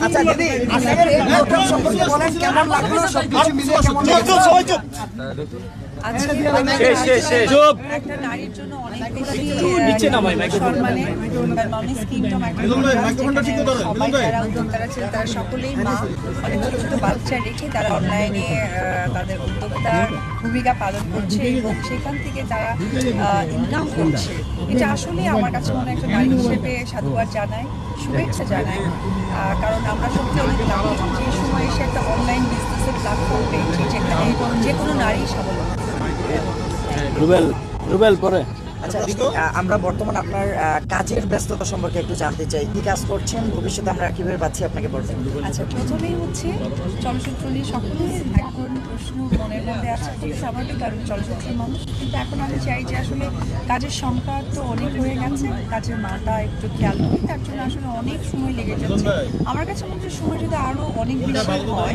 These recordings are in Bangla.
আচ্ছা দিদি, আজকের এই প্রোগ্রাম সম্পর্কে বলেন, কেমন লাগলো? সবকিছু মিলিয়ে কেমন লাগলো? একটা নারীর জন্য অনেক বেশি সম্মানে মামিস কিংডম একটা সবাই যারা উদ্যোক্তারা ছিল তারা সকলেই মা, অনেক ছোট ছোট বাচ্চা রেখে তারা অনলাইনে তাদের উদ্যোক্তার ভূমিকা পালন করছে এবং সেখান থেকে তারা ইনকাম করছে। এটা আসলে আমার কাছে মনে হয় একটা নারী হিসেবে সাধুবাদ জানাই, শুভেচ্ছা জানাই, কারণ আমরা সত্যি অনেক লাভি যে সময় এসে একটা অনলাইন বিজনেসের প্ল্যাটফর্ম পেয়েছি যেখানে যে কোনো নারী স্বাবলম্বী। রুবেল পরে। আচ্ছা আমরা বর্তমান আপনার কাজের ব্যস্ততা সম্পর্কে একটু জানতে চাই, কি কাজ করছেন, ভবিষ্যতে আমরা কিভাবে পাচ্ছি আপনাকে বলবেন? আচ্ছা, প্রথমেই হচ্ছে চলচ্চিত্র নিয়ে সকলের এখন প্রশ্ন মনের মধ্যে আসা খুব স্বাভাবিক, কারণ চলচ্চিত্রের মানুষ, কিন্তু এখন আমি চাই যে আসলে কাজের সংখ্যা তো অনেক হয়ে গেছে, কাজের মাটা একটু খেয়াল করি, তার জন্য আসলে অনেক সময় লেগে যাচ্ছে। আমার কাছে মনে হয় সময় যদি আরও অনেক বেশি হয়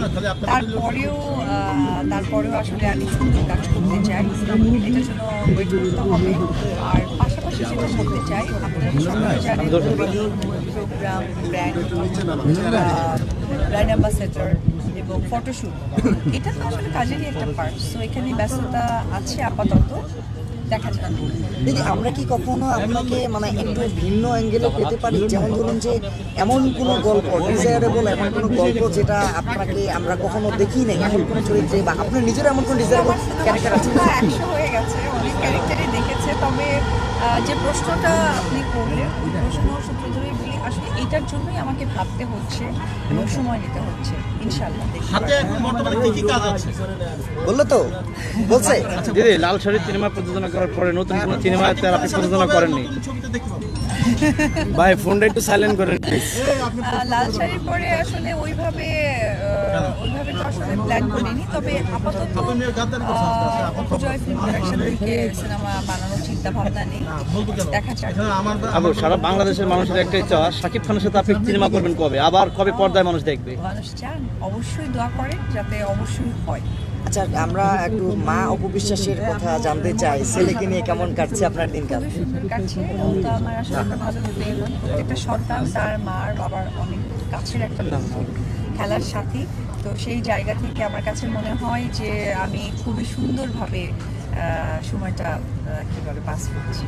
তারপরেও আসলে আমি সুন্দর কাজ করতে চাই, এটার জন্য ওয়েট করতে হবে। আর পাশাপাশি যেটা বলতে চাই, আপনারা সকলে জানেন প্রোগ্রাম, ব্র্যান্ড অ্যাম্বাসেডর এবং ফটোশ্যুট, এটা তো আসলে কাজেরই একটা পার্ট। সো এখানে ব্যস্ততা আছে আপাতত, দেখা যাক। দিদি, আমরা কি কখনো আপনাকে মানে একটু ভিন্ন অ্যাঙ্গেলে পেতে পারি? যেমন ধরুন যে এমন কোনো গল্প, ডিজায়ারেবল এমন কোনো গল্প যেটা আপনাকে আমরা কখনো দেখি নাই, এমন কোনো চরিত্রে, বা আপনার নিজের এমন কোনো ডিজায়ারেবল ক্যারেক্টার আছে? 100 হয়ে গেছে, অনেক ক্যারেক্টারই দেখেছে, তবে যে প্রশ্নটা আপনি করলেন ওই প্রশ্ন সূত্র ধরেই বলি, আসলে এটার জন্যই আমাকে ভাবতে হচ্ছে এবং সময় নিতে হচ্ছে। ইনশাআল্লাহ বললো তো, বলছে। দিদি, লাল শাড়ি সিনেমা প্রযোজনা করার পরে নতুন কোনো সিনেমাতে আপনি প্রযোজনা করেননি? ভাই ফোনটা একটু সাইলেন্ট করেন প্লিজ। লাল শাড়ির পরে আসলে ওইভাবে তো আসলে প্ল্যান করিনি, তবে আপাতত অপজয় ফিল্ম প্রোডাকশন থেকে সিনেমা বানানোর চিন্তা ভাবনা নেই, দেখা যাক। আবু, সারা বাংলাদেশের মানুষের একটাই চাওয়া, শাকিব খানের সাথে আপনি সিনেমা করবেন কবে, আবার কবে পর্দায় মানুষ দেখবে? মানুষ চান, অবশ্যই দোয়া করেন যাতে অবশ্যই হয়। আচ্ছা, আমরা একটু মা অপবিশ্বাসের কথা জানতে চাই, ছেলেকে নিয়ে কেমন কাটছে আপনার দিনকাল? খুবই সুন্দর কাটছে, ও তো আমার আসলে একটা ভালো প্রেম, প্রত্যেকটা সন্তান তার মার বাবার অনেক কাছের একটা বন্ধু, খেলার সাথী। তো সেই জায়গা থেকে আমার কাছে মনে হয় যে আমি খুবই সুন্দরভাবে সময়টা কীভাবে পাস করছি।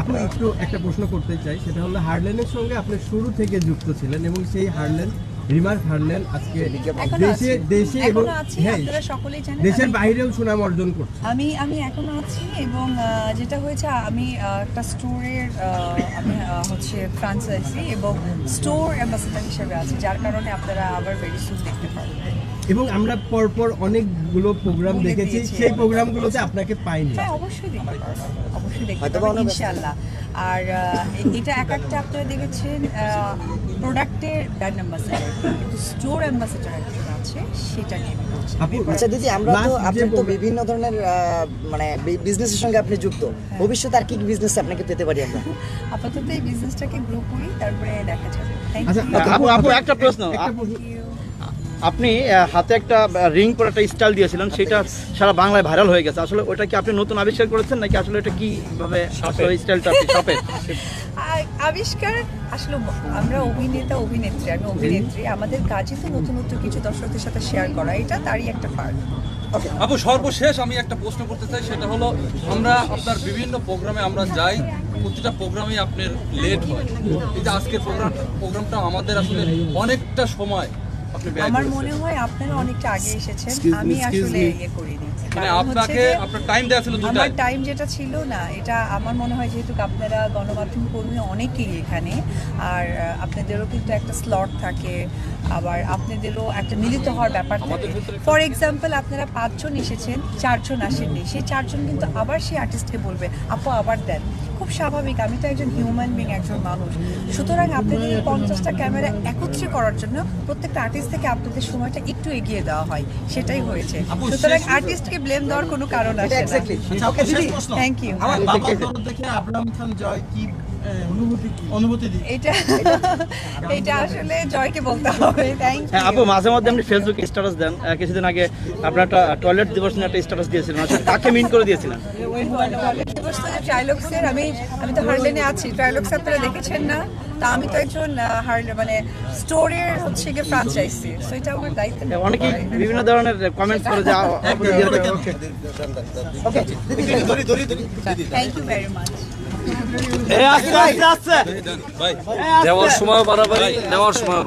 আপনি একটু একটা প্রশ্ন করতে চাই, সেটা হলো হার্লেনের সঙ্গে আপনি শুরু থেকে যুক্ত ছিলেন এবং সেই হার্লেন, রিমার্ক হার্লেন আজকে দেশে এবং হ্যাঁ দেশের বাইরেও সুনাম অর্জন করছে। আমি এখনো আছি এবং যেটা হয়েছে, আমি একটা স্টোরের আমি হচ্ছে ফ্রাঞ্চাইজি এবং স্টোর অ্যাম্বাসেডর হিসেবে আছি, যার কারণে আপনারা আবার ভেরি সুন দেখতে পারবেন। এবং আমরা পরপর অনেকগুলো প্রোগ্রাম দেখেছি, সেই প্রোগ্রামগুলোতে আপনাকে পাইনি। হ্যাঁ, অবশ্যই দেখতে পারবেন, অবশ্যই দেখতে পারবেন ইনশাআল্লাহ। আর এটা এক একটা আপনারা দেখেছেন প্রোডাক্টের ব্র্যান্ড অ্যাম্বাসেডর, কিন্তু স্টোর অ্যাম্বাসেডর একটা আছে, সেটা নিয়ে আচ্ছা দিদি, আমরা তো আপনার তো বিভিন্ন ধরনের মানে বিজনেসের সঙ্গে আপনি যুক্ত, ভবিষ্যতে আর কি কি বিজনেস আপনাকে পেতে পারি আমরা? আপাতত এই বিজনেসটাকে গ্রো করি, তারপরে দেখা যাবে। আপু, একটা প্রশ্ন, আপনি হাতে একটা রিং করে একটা স্টাইল দিয়েছিলেন, সেটা সারা বাংলায় ভাইরাল হয়ে গেছে, আসলে ওটা কি আপনি নতুন আবিষ্কার করেছেন নাকি আসলে এটা কিভাবে আসলে স্টাইলটা আপনি শপে আবিষ্কার? আসলে আমরা অভিনেতা অভিনেত্রী, আমি অভিনেত্রী, আমাদের কাজই তো নতুন নতুন কিছু দর্শকদের সাথে শেয়ার করা, এটা তারই একটা পার্ট। আপু, সর্বশেষ আমি একটা প্রশ্ন করতে চাই, সেটা হলো আমরা আপনার বিভিন্ন প্রোগ্রামে আমরা যাই, প্রতিটা প্রোগ্রামে আপনার লেট হয়, এই যে আজকের প্রোগ্রামটা আমাদের আসলে অনেকটা সময় আমার মনে হয় আপনারা অনেকটা আগে এসেছেন, আমি আসলে ইয়ে করিনি, মানে আপনাকে আপনার টাইম দেওয়া ছিল দুটো, আমার টাইম যেটা ছিল না, এটা আমার মনে হয় যেহেতু আপনারা গণমাধ্যম কর্মী অনেকেই এখানে, আর আপনাদেরও কিন্তু একটা স্লট থাকে, আবার আপনাদেরও একটা মিলিত হওয়ার ব্যাপার থাকে। ফর এক্সাম্পল, আপনারা 5 জন এসেছেন, 4 জন আসেননি, সেই 4 জন কিন্তু আবার সেই আর্টিস্টকে বলবে আপু আবার দেন, খুব স্বাভাবিক, আমি তো একজন হিউম্যান বিং, একজন মানুষ। সুতরাং আপনাদের 50টা ক্যামেরা একত্রে করার জন্য প্রত্যেকটা আর্টিস্ট থেকে আপনাদের সময়টা একটু এগিয়ে দেওয়া হয়, সেটাই হয়েছে। সুতরাং আর্টিস্টকে ব্লেম দেওয়ার কোনো কারণ আছে না। Thank you. আমার বাবার দরদ দেখে আব্রাহাম খান জয় কি এটা এটা আসলে জয়কে বলতে হবে। থ্যাংক হ্যাঁ ইউ। আপু, মাঝে মধ্যে আপনি ফেসবুকে স্ট্যাটাস দেন। কিছুদিন আগে আপনার একটা টয়লেট দিবস নিয়ে একটা স্ট্যাটাস দিয়েছিলেন, আসলে কাকে মিন করে দিয়েছিলেন? ট্রাইলক্সের আমি তো হার্লেনে আছি। ট্রাইলক্স আপনারা দেখেছেন না? তা আমি তো একজন মানে স্টোরের হচ্ছে গিয়ে ফ্রাঞ্চাইজি, সো এটা আমার দায়িত্ব। অনেকেই বিভিন্ন ধরনের কমেন্টস করে যে থ্যাংক ইউ ভেরি মাচ। আস্তে আস্তে ভাই দেওয়ার সময় বাড়াবাড়ি, নেওয়ার সময়